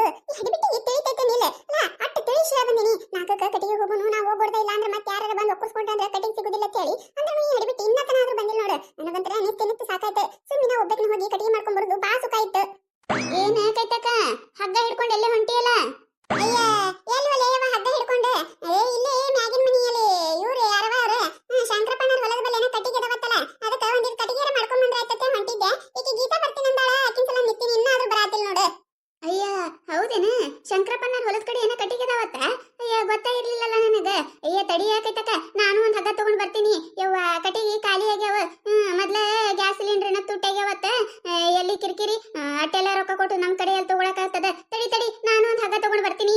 ಈ ಹಡಿಬಿಟ್ಟಿ ತಿಳಿತೈತೆ ನಿಲ್ಲ ಅಲ್ಲ ಅಟ್ಟ ತಿಳಿಸಿ ಬಂದಿನಿ ನಾಲ್ಕಕ್ಕ ಕಟಿಗೆ ಹೋಗೋನು ನಾ ಹೋಗ್ಬಾರ್ದ ಇಲ್ಲ ಅಂದ್ರೆ ಮತ್ತೆ ಯಾರು ಬಂದು ಒಕ್ಕರ್ಸ್ಕೊಂಡ್ರೆ ಅಂದ್ರೆ ಕಟಿಗೆ ಸಿಗುದಿಲ್ಲ ಅಂತ ಹೇಳಿ ಅಂದ್ರೆ ಈ ಹಡಿಬಿಟ್ಟಿ ಇನ್ನತನಾದ್ರೂ ಬಂದಿಲ್ಲ ನೋಡು ನನಗಂತರ ನಿತ್ಯ ಸಾಕಾಯ್ತು ಸುಮ್ಮನೆ ಒಬ್ಬಕ್ಕೆ ಹೋಗಿ ಕಟಿಗೆ ಮಾಡ್ಕೊಂಡ್ ಬರೋದು ಬಾ ಸುಖ ಆಯ್ತು ಏನ ಕೈತಕ್ಕ ಹಗ್ಗ ಹಿಡ್ಕೊಂಡು ಎಲ್ಲೇ ಹೊಂಟಿಯಲ್ಲ ಅಯ್ಯ ಎಲ್ವಲ್ಲ ಹಗ್ಗ ಹಿಡ್ಕೊಂಡು ಇಲ್ಲೇ ಮ್ಯಾಗಿನ ಮನೆಯಲ್ಲಿ ಇವ್ರು ಯಾರವ ಅವ್ರು ಶಂಕರಪ್ಪಣ್ಣರ ಹೊಲದ ಬಲ್ಲೆನ ಕಟ್ಟಿಗೆ ಅದಾವತ್ತಲ್ಲ ಅದಕ್ಕೆ ಒಂದಿಷ್ಟು ಕಟ್ಟಿಗೆರ ಮಾಡ್ಕೊಂಡ್ ಬಂದ್ರೆ ಆಯ್ತತೆ ಹೊಂಟಿದ್ದೆ ಈಕೆ ಗೀತಾ ಬರ್ತೀನಂದಾಳ ಆಕಿನ ಸಲ ನಿತ್ತೀನಿ ಇನ್ನಾದ್ರೂ ಬರಾತಿಲ್ ನೋಡು ಅಯ್ಯ ಹೌದೇನ ಶಂಕರಪ್ಪಣ್ಣರ ಹೊಲದ ಕಡೆ ಏನ ಕಟ್ಟಿಗೆ ಅದಾವತ್ತ ಅಯ್ಯ ಗೊತ್ತಾಗಿರ್ಲಿಲ್ಲಲ್ಲ ನನಗ ಅಯ್ಯ ತಡಿ ಯಾಕೈತಕ್ಕ ನಾನು ಒಂದ್ ಹಗ್ಗ ತಗೊಂಡ್ ಬರ್ತೀನಿ ಯವ್ವ ಕಟ್ಟಿಗೆ ಖಾಲಿ ಆಗ್ಯಾವ ಮೊದ್ಲ ಗ್ಯಾಸ್ ಸಿಲಿಂಡರ್ನ ತುಟ್ಟಾಗ್ಯಾವತ್ತ ಎಲ್ಲಿ ಕಿರಿಕಿರಿ ಅಟ್ಟೆಲ್ಲ ರೊಕ್ಕ ಕೊಟ್ಟು ನಮ್ ಕಡೆ ಎಲ್ಲಿ ತಗೊಳಕ್ ಆಗ್ತದ ತಡಿ ತಡಿ ನಾನು ಒಂದ್ ಹಗ್ಗ ತಗೊಂಡ್ ಬರ್ತೀನಿ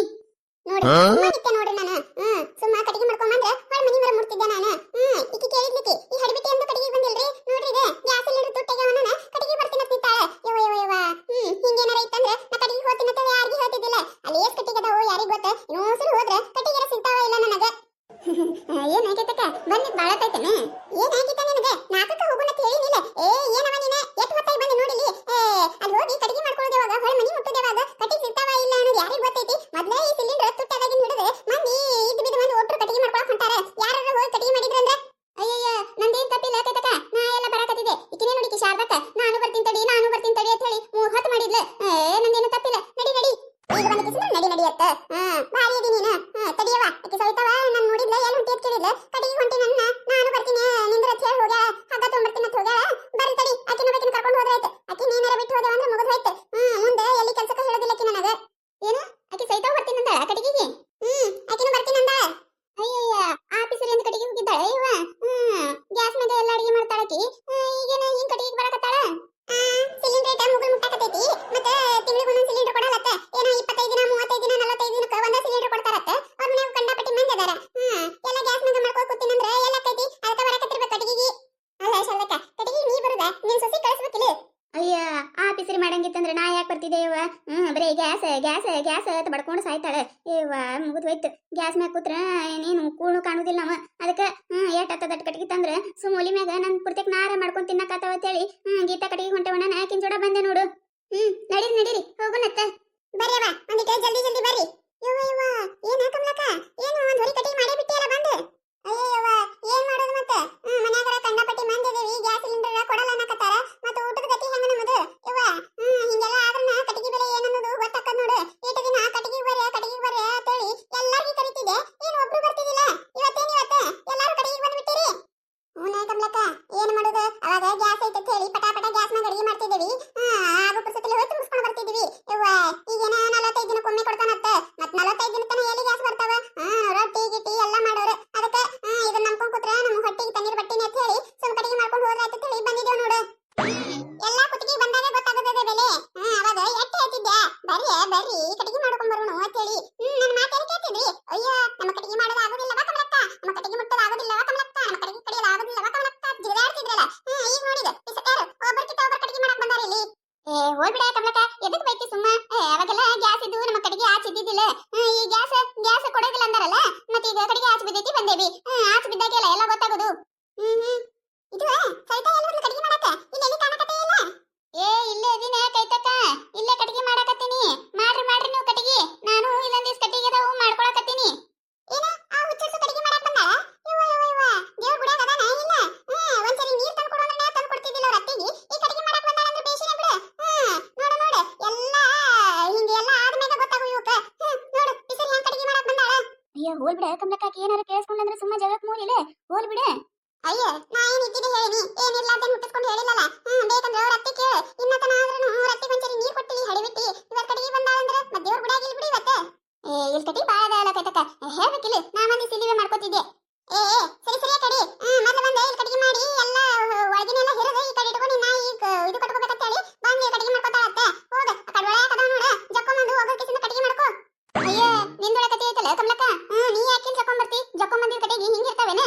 ನೋಡಿ ನೋಡ್ರಿ ನಾನು ಸುಮ್ಮ ಕಟ್ಟಿಗೆ ಮಾಡ್ಕೊಂಡ್ ಬಂದ್ರೆ ಹೊರ ಮನಿ ಮರ ಮುಡ್ತಿದ್ದೆ ನಾನು ಈಕಿ ಕೇಳಿದ್ಲಿಕ್ಕೆ ಈ ಹಡಿಬಿಟ್ಟಿ ಎಂದು ಕಟ್ಟಿಗೆ ಬಂದಿಲ್ರಿ ನೋಡ್ರಿ ಇದೆ ಗ್ಯಾಸ್ ಸಿಲಿಂಡರ್ ತುಟ್ಟಾಗ್ಯಾವ ನಾನು ಕಟ್ಟಿಗೆ ಬರ್ತೀನಿ ಅಂತ ನಿಂತಾಳೆ ಯವ್ವ ಹಿಂಗೇನಾರ ಇತ್ತಂದ್ರೆ ನಾ ಕಟ್ಟಿಗೆ ಹೋಗ್ತೀನಿ ಅಂತ ಯಾರಿಗೂ ಹೇಳ್ತಿದ್ದಿಲ್ಲ ಅಲ್ಲಿ ಎಷ್ಟ್ ಕಟ್ಟಿಗೆ ಅದಾವೋ ಯಾರಿಗ್ ಗೊತ್ತ ಇನ್ನೊಂದ್ಸಲ ಹೋದ್ರೆ ಕಟ್ಟಿಗೆ ಸಿಗ್ತಾವ ಇಲ್ಲ ನನಗ ಏನಾಗೈತಕ್ಕ ಬಂದಿದ್ ಬಾಳತೈತೇನ ಏನಾಗಿತ್ತ ನಿನಗೆ ನಾಲ್ಕಕ್ಕ ಹೋಗೋಣ ಅಂತ ಹೇಳಿನಿಲ್ಲ ಏನವ ನೀನ ಎಷ್ಟ್ ಹೊತ್ತಾಗಿ ಬಂದು ನೋಡಿಲಿ ಅಲ್ಲಿ ಹೋಗಿ ಕಟ್ಟಿಗೆ ಮಾಡ್ಕೊಳ್ಳೋದೇವಾಗ ಹೊಳ ಮನಿ ಮುಟ್ಟೋದೇವಾಗ ಕಟ್ಟಿಗೆ ಸಿಗ್ತಾವ ಇಲ್ಲ ಅನ್ನೋದು ಯಾರಿಗ್ ಗೊತ್ತೈತಿ ಮೊದ್ಲೇ ಈ ಸಿಲಿಂಡರ್ ತುಟ್ಟಾಗಿ ಹಿಡಿದ್ರೆ ಮಂದಿ ಇದ್ದು ಬಿದ್ದು ಮಂದಿ ಒಟ್ರು ಕಟ್ಟಿಗೆ ಮಾಡ್ಕೊಳಕ್ ಹೊಂಟಾರ ಯಾರು ಹೋಗಿ ಕಟ್ಟಿಗೆ ಮಾಡಿದ್ರಂದ್ರೆ ಅಯ್ಯಯ್ಯ ನಂದೇನ್ ತಪ್ಪಿಲ್ಲ ಕೈತಕ್ಕ ನಾ ಎಲ್ಲ ಬರಾಕತ್ತಿದ್ದೆ ಈಕಿನೇ ನೋಡಿ ಶಾರದಕ್ಕ ನಾನು ಬರ್ತೀನಿ ತಡಿ ಅಂತ ಹೇಳಿ 3 ಹೊತ್ತು ಮಾಡಿದ್ಲು ನಂದೇನು ತಪ್ಪಿಲ್ಲ ನಡಿ ನಡಿ ಈಗ ಬಂದ ಕಿಸಿದ್ರೆ ನಡಿ ಅತ್ತ ಭಾರಿ ಅದಿ ನೀನು ತಡಿಯವ ಆಕಿ ಸವಿತವ ನಾನು ನೋಡಿದ್ಲೆ ಎಲ್ಲಿ ಹೊಂಟಿ ಅಂತ ಕೇಳಿದ್ಲೆ ಕಟ್ಟಿಗೆ ಹೊಂಟಿ ನಾನು ಬರ್ತೀನಿ ನಿಂದ್ರ ಅಂತ ಹೇಳಿ ಹೋಗ್ಯಾಳ ಹಗ್ಗ ತಗೊಂಡ್ಬರ್ತೀನಿ ಅಂತ ಹೋಗ್ಯಾಳ ಬರ್ರಿ ತಡಿ ಆಕಿನ ಬೇಕಿನ ಕರ್ಕೊಂಡು ಹೋದ್ರಾಯ್ತು ಆಕಿ ನೀನಾರ ಬಿಟ್ಟು ಹೋದೆವ ಅಂದ್ರೆ ಮುಗಿದ್ ಹೋಯ್ತು ಮುಂದೆ ಎಲ್ಲಿ ಕೆಲ್ಸಕ್ಕೆ ಹೇಳೋದಿಲ್ಲ ಆಕಿ ನನಗ ಏನು ಆಕಿ ಸವಿತವ ಬರ್ತೀನಿ ಅಂದಾಳ ಕಟ್ಟಿಗೆಗೆ ಆಕಿನ ಬರ್ತೀನಿ ಅಂದಾಳ ಅಯ್ಯಯ್ಯ ಆಫೀಸರಿ ಅಂತ ಕಟ್ಟಿಗೆ ಹೋಗಿದ್ದಾಳೆ ಇವ ಗ್ಯಾಸ್ ಮೇಲೆ ಎಲ್ಲ ಅಡಿಗೆ ಮಾಡ್ತಾಳ ಆಕಿ ಈಗೇನ ಹಿಂಗ್ ಕಟ್ಟಿಗೆ ಬರಕತ್ತಾಳ ಸಿಲಿಂಡರ್ ಐಟ ಮುಗುಲ್ ಮುಟ್ಟಾಕತೈತಿ ಮತ್ತೆ ತಿಂಗಳಿಗೆ ಒಂದೊಂದು ಸಿಲಿಂಡರ್ ಕೊಡಲತ್ತ ಏನೋ 25 ದಿನ 35 ದಿನ 45 ದಿನಕ್ಕೆ ಒಂದೇ ಸಿಲಿಂಡರ್ ಕೊಡ್ತಾರತ್ತ ಅವ್ರ ಮನ್ಯಾಗ ಕಂಡಪಟ್ಟಿ ಮಂದಿ ಅದಾರ ಎಲ್ಲ ಗ್ಯಾಸ್ ಮ್ಯಾಗ ಮಾಡ್ಕೊ ಕೂತೀನಂದ್ರೆ ಎಲ್ಲ ಆಕೈತಿ ಅದಕ್ಕೆ ಬರಕತ್ತಿರ್ಬೇಕು ಕಟ್ಟಿಗೆಗೆ ಅಲ್ಲ ಶಾರದಕ್ಕ ಕಟ್ಟಿಗೆ ನೀ ಬರುದ ನಿನ್ ಸೊಸಿ ಕಳಿಸ್ಬೇಕಿಲ್ಲ ಅಯ್ಯ ಆಫೀಸರಿ ಮಾಡಂಗಿತ್ತಂದ್ರೆ ನಾ ಯಾಕೆ ಬರ್ತಿದ್ದೆ ಯವ್ವ ಬರೀ ಗ್ಯಾಸ್ ಅಂತ ಬಡ್ಕೊಂಡು ಸಾಯ್ತಾಳೆ ಯವ್ವ ಮುಗಿದ್ ಹೋಯ್ತು ಗ್ಯಾಸ್ ಮ್ಯಾಗ ಕೂತ್ರ ನೀನು ಕೂಣು ಕಾಣುದಿಲ್ಲ ನಾವ ಅದಕ್ಕೆ ಏಟಾಗ್ತದ ಕಟ್ಟಿಗೆ ತಂದ್ರೆ ಸುಮೂಲಿ ಮ್ಯಾಗ ನನ್ ಪುರ್ತಕ್ ನಾರ ಮಾಡ್ಕೊಂಡ್ ತಿನ್ನಕಾತಾವ ಅಂತೇಳಿ ಗೀತಾ ಕಟ್ಟಿಗೆ ಹೊಂಟವ ನಾನು ಆಕಿನ ಜೋಡ ಬಂದೆ ನೋಡು ನಡೀರಿ ಹೋಗೋಣತ್ತ ಬರ್ರಿಯವ್ವ ಒಂದಿಟ್ಟು ಜಲ್ದಿ ಬರ್ರಿ ಯವ್ವ ಏನ ಕಮಲಕ್ಕ ಏನು ಒಂದ್ ಹೊರಿ ಕಟ್ಟಿಗೆ ಮಾಡೇ ಬಿಟ್ಟಿಯಲ್ಲ ಬಂದು ಅಯ್ಯವ್ವ ಏನ್ ಮಾಡೋದು ಮತ್ತೆ ಮನ್ಯಾಗರ ಕಂಡಪಟ್ಟಿ ಮಂದಿ ಅದೇವಿ ಗ್ಯಾಸ್ ಸಿಲಿಂಡರ್ ಕೊಡಲ್ಲ ಅನ್ನಕತ್ತಾರ ಮತ್ತೆ ಊಟದ ಗತಿ ಹೆಂಗ ನಮ್ಮದು ಯವ್ವ ಹಿಂಗೆಲ್ಲ ಆದ್ರನ ಕಟ್ಟಿಗೆ ಬೆಲೆ ಏನನ್ನೋದು ಗೊತ್ತಾಕದ್ ನೋಡು ಈಟ ದಿನ ಕಟ್ಟಿಗೆ ಬರ್ರಿ ಅಂತೇಳಿ ಎಲ್ಲಾರ್ಗೂ ಕರಿತಿದ್ದೆ ಏನು ಒಬ್ರು ಬರ್ತಿದ್ದಿಲ್ಲ ಇವತ್ತು ಎಲ್ಲಾರು ಕಟ್ಟಿಗೆ ಬಂದ್ಬಿಟ್ಟಿರಿ ಹೂನೇ ಕಮಲಕ್ಕ ಏನ್ ಮಾಡೋದು ಅವಾಗ ಗ್ಯಾಸ್ ಐತೆ ಅಂತ ಹೇಳಿ ಪಟ ಗ್ಯಾಸ್ ಮ್ಯಾಗ ಅಡಿಗೆ ಮಾಡ್ತಿದ್ದೀವಿ ಆಗೋ ಪುರ್ಸದಲ್ಲಿ ಹೋಯ್ತು ಮುಗಿಸ್ಕೊಂಡು ಬರ್ತಿದ್ದೀವಿ ಯವ್ವ ಈಗೇನ 45 ದಿನಕ್ಕೊಮ್ಮೆ ಕೊಡ್ತಾನತ್ತ ಮತ್ 45 ದಿನ ತನ ಎಲ್ಲಿ ಗ್ಯಾಸ್ ಬರ್ತಾವ ರೊಟ್ಟಿ ಗಿಟ್ಟಿ ಎಲ್ಲ ಮಾಡೋರು ಅದಕ್ಕೆ ಇದನ್ನ ನಂಬ್ಕೊಂಡ್ ಕೂತ್ರೆ ನಮ್ಮ ಹೊಟ್ಟಿಗೆ ತಣ್ಣೀರ್ ಬಟ್ಟಿನಿ ಅಂತ ಹೇಳಿ ಸ್ವಲ್ಪ ಕಟ್ಟಿಗೆ ಮಾಡ್ಕೊಂಡು ಹೋದ್ರಾಯ್ತು ಅಂತ ಹೇಳಿ ಬಂದಿದ್ದೇವ್ ನೋಡು ಎಲ್ಲಾ ಕುತ್ತಿಗೆ ಬಂದಾಗ ಗೊತ್ತಾಗುತ್ತದೆ ಬೆಲೆ ಅವಾಗ ಎಟ್ಟು ಹೇಳ್ತಿದ್ದೆ ಬರ್ರಿ ಕಟ್ಟಿಗೆ ಮಾಡ್ಕೊಂಡ್ ಬರೋಣ ಅಂತ ಹೇಳಿ ನನ್ನ ಮಾತೇನು ಕೇಳ್ತಿದ್ರಿ ಅಯ್ಯೋ ನಮ್ಮ ಕಟ್ಟಿಗೆ ಮಾಡೋದು ಆಗೋದಿಲ್ಲವಾ ಕಮಲಕ್ಕ ನಮ್ಮ ಕಟ್ಟಿಗೆ ಮುಟ್ಟೋದು ಆಗೋದಿಲ್ಲವಾ ಕಮಲಕ್ಕ ನಮ್ಮ ಕಟ್ಟಿಗೆ ಕಡಿಯೋದು ಆಗೋದಿಲ್ಲವಾ ಕಮಲಕ್ಕ ಜಿಗಾಡ್ತಿದ್ರಲ್ಲ ಈಗ ನೋಡಿದ ಪಿಸಕಾರು ಒಬ್ಬರ್ಕಿಂತ ಒಬ್ಬರು ಕಟ್ಟಿಗೆ ಮಾಡಕ್ ಬಂದಾರ ಇಲ್ಲಿ ಹೋಗ್ಬಿಡ ಕಮಲಕ್ಕ ಎದಕ್ ಬೈತಿ ಸುಮ್ಮ ಅವಾಗೆಲ್ಲ ಗ್ಯಾಸ್ ಇದ್ದು ನಮ್ಮ ಕಟ್ಟಿಗೆ ಆಚಿದ್ದಿದ್ದಿಲ್ಲ ಈ ಗ್ಯಾಸ್ ಕೊಡೋದಿಲ್ಲ ಅಂದಾರಲ್ಲ ಮತ್ತೆ ಈಗ ಕಟ್ಟಿಗೆ ಆಚೆ ಬಿದ್ದೈತಿ ಬಂದೇವಿ ಆಚೆ ಬಿದ್ದಾಗೆಲ್ಲ ಎಲ್ಲ ಗೊತ್ತಾಗೋದು ಇದು ಸವಿತಾ ಎಲ್ಲ ಒಂದು ಕಟ್ಟಿಗೆ ಮಾಡಕ ಇಲ್ಲಿ ಕಾಣಕತ್ತೆ ಇಲ್ಲ ಇಲ್ಲೇ ಇದೀನಿ ಕೈತಕ್ಕ ಇಲ್ಲೇ ಕಟ್ಟಿಗೆ ಮಾಡಕತ್ತೀನಿ ಮಾಡ್ರಿ ನೀವು ಕಟ್ಟಿಗೆ ನಾನು ಇಲ್ಲೊಂದಿಸ್ ಕಟ್ಟಿಗೆ ಅದಾವು ಮಾಡ್ಕೊಳಕತ್ತೀನಿ ಏನ ಆ ಹುಚ್ಚಸ ಕಟ್ಟಿಗೆ ಮಾಡಕ ಬಂದಾಳ ಯವ್ವ ದೇವ್ರ ಗುಡಿಯಾಗ ಅದಾನ ಇಲ್ಲ ಒಂದ್ಸರಿ ನೀರ್ ತಂದು ಕೊಡು ಅಂದ್ರೆ ತಂದು ಕೊಡ್ತಿದ್ದಿಲ್ಲ ಅವ್ರ ಅತ್ತಿಗೆ ಈ ಕಟ್ಟಿಗೆ ಮಾಡಕ ಬಂದಾಳ ಅಂದ್ರೆ ಬೇಷಿನ ಬಿಡು ನೋಡು ಎಲ್ಲ ಹಿಂಗೆಲ್ಲ ಆದ್ಮೇಲೆ ಗೊತ್ತಾಗು ಇವಕ್ಕ ನೋಡು ಬಿಸಿಲು ಹೆಂಗ್ ಕಟ್ಟಿಗೆ ಮಾಡಕ ಬಂದಾಳ ಅಯ್ಯ ಹೋಲ್ಬಿಡ ಕಮಲಕ್ಕ ಏನಾರ ಕೇಳಿಸ್ಕೊಂಡ್ರೆ ಸುಮ್ಮ ಜಗಕ್ ಮೂಲಿಲೆ ಹೋಲ್ಬಿಡ ಅಯ್ಯ ನಾ ಏನ್ ಇದ್ದಿದ್ದೆ ಹೇಳಿನಿ ಏನಿಲ್ಲ ಅಂತ ಹುಟ್ಟಿಸ್ಕೊಂಡು ಹೇಳಿಲ್ಲಲ್ಲ ಬೇಕಂದ್ರೆ ಅವ್ರ ಅತ್ತಿ ಕೇಳು ಇನ್ನತನ ಆದ್ರೂ ಅವ್ರ ಅತ್ತಿ ಒಂದ್ಸರಿ ನೀರ್ ಕೊಟ್ಟಿಲಿ ಹಡಿಬಿಟ್ಟಿ ಇವತ್ತು ಕಟ್ಟಿಗೆ ಬಂದಾಳಂದ್ರೆ ಮತ್ತೆ ದೇವ್ರ ಗುಡಿಯಾಗಿ ಇಲ್ಲಿ ಬಿಡಿ ಇವತ್ತು ಇಲ್ಲಿ ಕಟ್ಟಿ ಬಾಳ ಅಲ್ಲ ಕೈತಕ್ಕ ಹೇಳ್ಬೇಕಿಲ್ಲ ನಾ ಮಂದಿ ಸಿಲಿವೆ ಮಾಡ್ಕೋತಿದ್ದೆ ಸರಿ ಕಡಿ ಮೊದಲು ಬಂದೆ ಇಲ್ಲಿ ಕಟ್ಟಿಗೆ ಮಾಡಿ ಎಲ್ಲ ಒಳಗಿನೆಲ್ಲ ಹಿರಿದು ಈ ಕಡೆ ಇಟ್ಕೊಂಡು ನಾ ಈಗ ಇದು ಕಟ್ಕೋಬೇಕಂತ ಹೇಳಿ ಬಂದು ಕಟ್ಟಿಗೆ ಮಾಡ್ಕೋತಾಳತ್ತೆ ಹೋಗ ಆ ಕಡೆ ಒಳಗೆ ಅದಾವ ನೋಡ ಜಕ್ಕೊಂಬಂದು ಹೋಗೋ ಕಿಸಿಂದ ಕಟ್ಟಿಗೆ ಮಾಡ್ಕೋ ಅಯ್ಯ ನಿಂದೊಳ ಕತೆ ಐತಲ್ಲ ಕಮಲಕ್ಕ ನೀ ಯಾಕಿನ್ ಜಕ್ಕೊಂಬರ್ತಿ ಜಕ್ಕೊಂಬಂದಿರ ಕಟ್ಟಿಗೆ ಹಿಂಗಿರ್ತಾವೇನ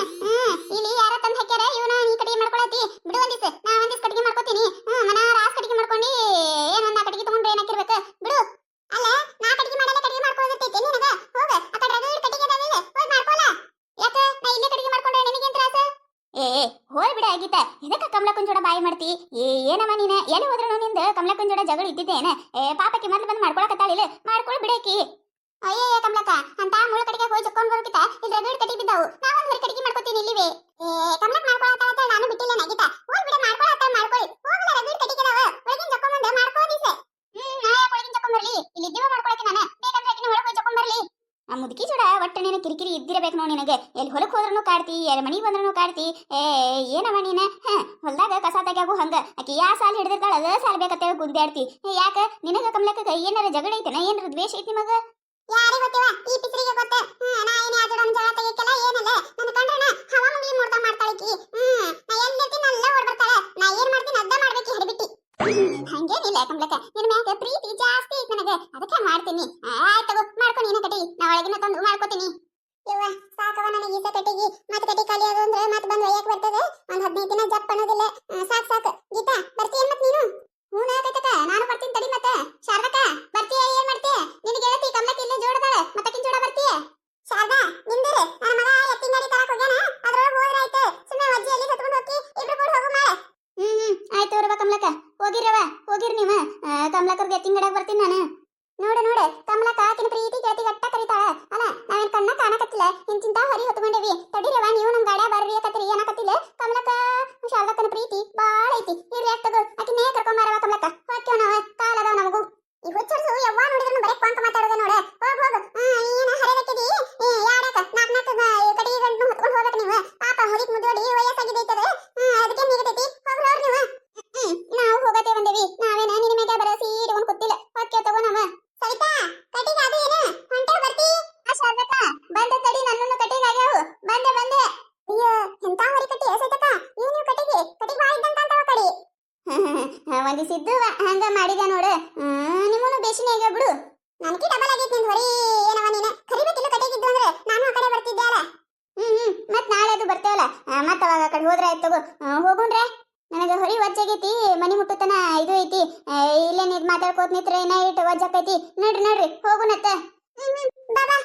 ಇಲ್ಲಿ ಯಾರ ತಂದು ಹಾಕ್ಯಾರ ಇವನ ನೀ ಕಟ್ಟಿಗೆ ಮಾಡ್ಕೊಳತಿ ಬಿಡು ಒಂದಿಸ್ ನಾ ಒಂದಿಸ್ ಕಟ್ಟಿಗೆ ಮಾಡ್ಕೋತೀನಿ ಮನ ರಾಸ್ ಕಟ್ಟಿಗೆ ಮಾಡ್ಕೊಂಡು ನಿಂದ ಕಮಲಕ್ಕನ ಜೋಡ ಜಗಳ ಇದ್ದಿದ್ದೇನ ಪಾಪಕ್ಕೆ ಮೊದ್ಲು ಬಂದು ಮಾಡ್ಕೊಳಕತ್ತಾಳಿಲ್ಲ ಮಾಡ್ಕೊಳ್ ಬಿಡೇಕಿ ಅಯ್ಯೇ ಕಮಲಕ್ಕ ಅಂತ ಮುಳ್ಳು ಕಟ್ಟಿಗೆ ಹೋಗಿ ಜಕ್ಕೊಂಡ್ ಬರೋಕಿತ ಇಲ್ಲಿ ರಗಡ್ ಕಟ್ಟಿ ಬಿದ್ದಾವು ನಾವೊಂದು ಹೊರ ಕಟ್ಟಿಗೆ ಮಾಡ್ಕೊತೀನಿ ಇಲ್ಲಿವೆ ಕಮಲಕ್ ಮಾಡ್ಕೊಳತ್ತಾಳ ನಾನು ಬಿಟ್ಟಿಲ್ಲ ನಗಿತ ಹೋಗ್ ಬಿಡ ಮಾಡ್ಕೊಳತ್ತಾಳ ಮಾಡ್ಕೊಳ್ಳಿ ಹೋಗಲ್ಲ ರಗಡ್ ಕಟ್ಟಿಗೆ ಅದಾವ ಒಳಗಿನ ಜಕ್ಕೊಂಡ್ ಬಂದ ಮಾಡ್ಕೋದಿಸೆ ನಾ ಒಳಗಿನ ಜಕ್ಕೊಂಡ್ ಬರ್ಲಿ ಇಲ್ಲಿ ಇದ್ದೀವ ಮಾಡ್ಕೊಳಕ್ಕೆ ನಾನು ಬೇಕಂದ್ರೆ ಆಕಿನ ಒಳಗೆ ಹೋಗಿ ಜಕ್ಕೊಂಡ್ ಬರ್ಲಿ ಆ ಮುದುಕಿ ಜೋಡ ಒಟ್ಟು ನೀನು ಕಿರಿಕಿರಿ ಇದ್ದಿರಬೇಕು ನೋಡಿ ನಿನಗೆ ಎಲ್ಲಿ ಹೊಲಕ್ಕೆ ಹೋದ್ರೂ ಕಾಡ್ತಿ ಎಲ್ಲಿ ಮನೆಗೆ ಬಂದ್ರೂ ಕಾಡ್ತಿ ಏನವ ನೀನು ಹೊಲ್ದಾಗ ಕಸ ತೆಗ್ಯಾಗು ಹಂಗ ಆಕಿ ಯಾ ಸಾಲ ಹಿಡಿದಿರ್ತಾಳ ಅದ ಸಾಲ ಬೇಕಂತೇಳಿ ಗುದ್ದಾಡ್ತಿ ಯಾಕ ನಿನಗ ಕಮಲಕ್ಕ ಏನಾರ ಜಗಳ ಐತೆನ ಏನಾರ ದ್ವೇಷ ಐತಿ ಮಗ ಯಾರೇ ಗೊತ್ತಿವ ಈ ಪಿಸ್ರಿಗೆ ಗೊತ್ತ ನಾ ಏನೇ ಆಜೋಡ ಜಗಳ ತೆಗಿಕಲ್ಲ ಏನಲ್ಲ ನನ್ನ ಕಂಡ್ರನ ಹವಾ ಮುಂಗಿ ಮೂರ್ತ ಮಾಡ್ತಾಳಿಕಿ ನಾ ಎಲ್ಲಿರ್ತೀನಿ ಅಲ್ಲ ಓಡ್ ಬರ್ತಾಳೆ ನಾ ಏನ್ ಮಾಡ್ತೀನಿ ಅದ್ದ ಮಾಡ್ಬೇಕು ಹಿಡಿಬಿಟ್ಟಿ ಹಂಗೇನಿಲ್ಲ ಕಮಲಕ್ಕ ನಿನ್ನ ಮ್ಯಾಗ ಪ್ರೀತಿ ಜಾಸ್ತಿ ಐತಿ ನನಗೆ ಅದಕ್ಕೆ ಮಾಡ್ತೀನಿ ಆಯ್ತು ತಗೋ ಮಾಡ್ಕೊ ನೀನ ಕಟಿ ನಾ ಒಳಗಿನ ತಂದು ಮಾಡ್ಕೋತೀನಿ ಯವ್ವ ಸಾಕವ ನನಗೆ ಈಸ ಕಟ್ಟಿಗಿ ಮತ್ತೆ ಕಟ್ಟಿ ಖಾಲಿ ಅದು ಅಂದ್ರೆ ಮತ್ತೆ ಬಂದು ಒಯ್ಯಕ್ ಬರ್ತದೆ ಒಂದ್ 15 ದಿನ ಜಪ್ ಅನ್ನೋದಿಲ್ಲ ಸಾಕು ಗೀತಾ ಬರ್ತೀಯ ಮತ್ ನೀನು ಹ್ಞೂ ನಾಕೈತಕ ನಾನು ಬರ್ತೀನಿ ತಡಿ ಮತ್ತೆ ಶಾರದಕ್ಕ ಬರ್ತೀಯ ಏನ್ ಮಾಡ್ತೀಯ ನಿನಗೆ ಹೇಳ್ತಿ ಕಮಲಕ್ಕ ಇಲ್ಲೇ ಜೋಡದಾಳ ಮತ್ತಕಿನ್ ಜೋಡ ಬರ್ತೀಯ ಶಾರದಾ ನಿಂದಿರು ನನ್ನ ಮಗ ಎತ್ತಿನ ಗಾಡಿ ತರಕ್ ಹೋಗ್ಯಾನ ಅದ್ರೊಳಗೆ ಹೋದ್ರಾಯ್ತು ಸುಮ್ಮನೆ ಅಜ್ಜಿ ಅಲ್ಲಿ ಕತ್ಕೊಂಡು ಹೋಗಿ ಇಬ್ರು ಕೂಡ ಹೋಗು ಮಾಡ ಆಯ್ತು ರವ ಕಮಲಕ್ಕ ಹೋಗಿರಿ ನೀವು ಕಮಲಕ್ಕರ್ಗೆ ಎತ್ತಿಂಗಡಾಗ ಬರ್ತೀನಿ ನಾನು ನೋಡು ಕಮಲಕ್ಕ ಆಕಿನ ಪ್ರೀತಿ ಗೆಳತಿ ಗಟ್ಟ ಕರೀತಾಳ ಅಲ್ಲ ನಾವೇನ್ ಕಣ್ಣ ಕಾಣಕತ್ತಿಲ್ಲ ಇಂತಿಂತ ಹೊರಿ ಹೊತ್ಕೊಂಡೇವಿ ತಡಿರವ ನೀವು ನಮ್ ಗಾಡ್ಯಾ ಬರ್ರಿ ಕತ್ರಿ ಏನಕತ್ತಿಲ್ಲ ಕಮಲಕ್ಕ ಶಾರದಕ್ಕನ ಪ್ರೀತಿ ಬಾಳ ಐತಿ ಇರ್ಲಿ ತಗೋ ಆಕಿನೇ ಕರ್ಕೊಂಬಾರವ ಕಮಲಕ್ಕ ಹೋಗ್ತೇವ ನಾವ ಕಾಲ ಅದಾವ ನಮಗೂ ಈ ಹುಚ್ಚರ್ಸು ಯವ್ವ ನೋಡಿದ್ರು ಬರೇ ಕೊಂಕ ಮಾತಾಡೋದ ನೋಡ ಹೋಗ್ ಏನ ಹರದಕ್ಕಿದಿ ಯಾಡಕ ನಾಕ್ ಕಟ್ಟಿಗೆ ಗಂಟು ಹೊತ್ಕೊಂಡು ಹೋಗ್ಬೇಕು ನೀವು ಪಾಪ ಹುಡುಕ್ ಮುದ್ದೋಡಿ ವಯಸ್ಸಾಗಿದೈತದ ಅದಕ್ಕೆ ನೀಗತೈತಿ ಹೋಗ್ರವ್ರ ನೀವು ನಾವು ಹೋಗತ್ತೆ ಬಂದೇವಿ ನಾವೇನ ನಿನ್ನ ಮ್ಯಾಗ ಬರಸಿ ಇಟ್ಕೊಂಡು ಕೂತಿಲ್ಲ ಹೋಗ್ತೇವ ತಗೋ ನಾವ ಸವಿತಾ ಕಟ್ಟಿಗೆ ಅದು ಏನು ಹೊಂಟೆ ಬರ್ತಿ ಶಾರದಕ್ಕ ಬಂದ ತಡಿ ನನ್ನನ್ನು ಕಟ್ಟಿಗೆ ಆಗ್ಯಾವು ಬಂದೆ ಅಯ್ಯೋ ಎಂತ ಹೊರಿ ಕಟ್ಟಿ ಸೈತಕ್ಕ ನೀವು ಕಟ್ಟಿಗೆ ಬಾ ಇದ್ದಂತ ಅಂತಾವ ಕಡಿ ಒಂದಿಸಿದ್ದು ಹಂಗ ಮಾಡಿದ ನೋಡ ನಿಮ್ಮನು ಬೇಸಿನೇ ಆಗ್ಯಾವ ಬಿಡು ನನಗೆ ಡಬಲ್ ಆಗೈತಿ ನಿನ್ ಹೊರಿ ಏನವ ನೀನ ಕರಿಬೇಕಿಲ್ಲ ಕಟ್ಟಿಗಿದ್ದು ಅಂದ್ರೆ ನಾನು ಆ ಕಡೆ ಬರ್ತಿದ್ದೆ ಅಲ್ಲ ಮತ್ ನಾಳೆ ಅದು ಬರ್ತೇವಲ್ಲ ಮತ್ ಅವಾಗ ಆ ಕಡೆ ಹೋದ್ರ ಆಯ್ತು ತಗೋ ಹೋಗುಣ್ರೆ ನನಗೆ ಹೊರಿ ವಜ್ಜಾಗೈತಿ ಮನಿ ಮುಟ್ಟತನ ಇದು ಐತಿ ಇಲ್ಲೇ ನೀದ್ ಮಾತಾಡ್ಕೋತ ನಿತ್ರ ನೈಟ್ ವಜ್ಜಾಕೈತಿ ನೋಡ್ರಿ ಹೋಗುನತ್ತ ಬಾಬಾ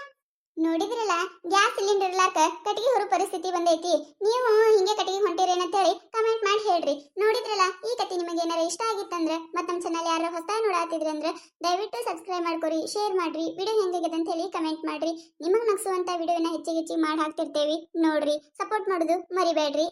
ನೋಡಿದ್ರಲ್ಲ ಗ್ಯಾಸ್ ಸಿಲಿಂಡರ್ ಇರ್ಲಾಕ ಕಟ್ಟಿಗೆ ಹೊರ ಪರಿಸ್ಥಿತಿ ಬಂದೈತಿ ನೀವು ಹಿಂಗೆ ಕಟ್ಟಿಗೆ ಹೊಂಟಿರೇನಂತ ಹೇಳಿ ಕಮೆಂಟ್ ಮಾಡಿ ಹೇಳ್ರಿ ನೋಡಿದ್ರಲ್ಲ ಈ ಕತೆ ನಿಮಗೆ ಏನಾರ ಇಷ್ಟ ಆಗಿತ್ತಂದ್ರೆ ಮತ್ತೆ ನಮ್ಮ ಚಾನಲ್ ಯಾರು ಹೊಸದಾಗಿ ನೋಡಾತಿದ್ರಿ ಅಂದ್ರೆ ದಯವಿಟ್ಟು ಸಬ್ಸ್ಕ್ರೈಬ್ ಮಾಡ್ಕೊರಿ ಶೇರ್ ಮಾಡ್ರಿ ವಿಡಿಯೋ ಹೆಂಗಾಗಿದೆ ಅಂತ ಹೇಳಿ ಕಮೆಂಟ್ ಮಾಡ್ರಿ ನಿಮಗೆ ನಗಿಸುವಂತ ವಿಡಿಯೋನ ಹೆಚ್ಚಿಗೆ ಮಾಡಿ ಹಾಕ್ತಿರ್ತೇವಿ ನೋಡ್ರಿ ಸಪೋರ್ಟ್ ಮಾಡೋದು ಮರಿಬೇಡ್ರಿ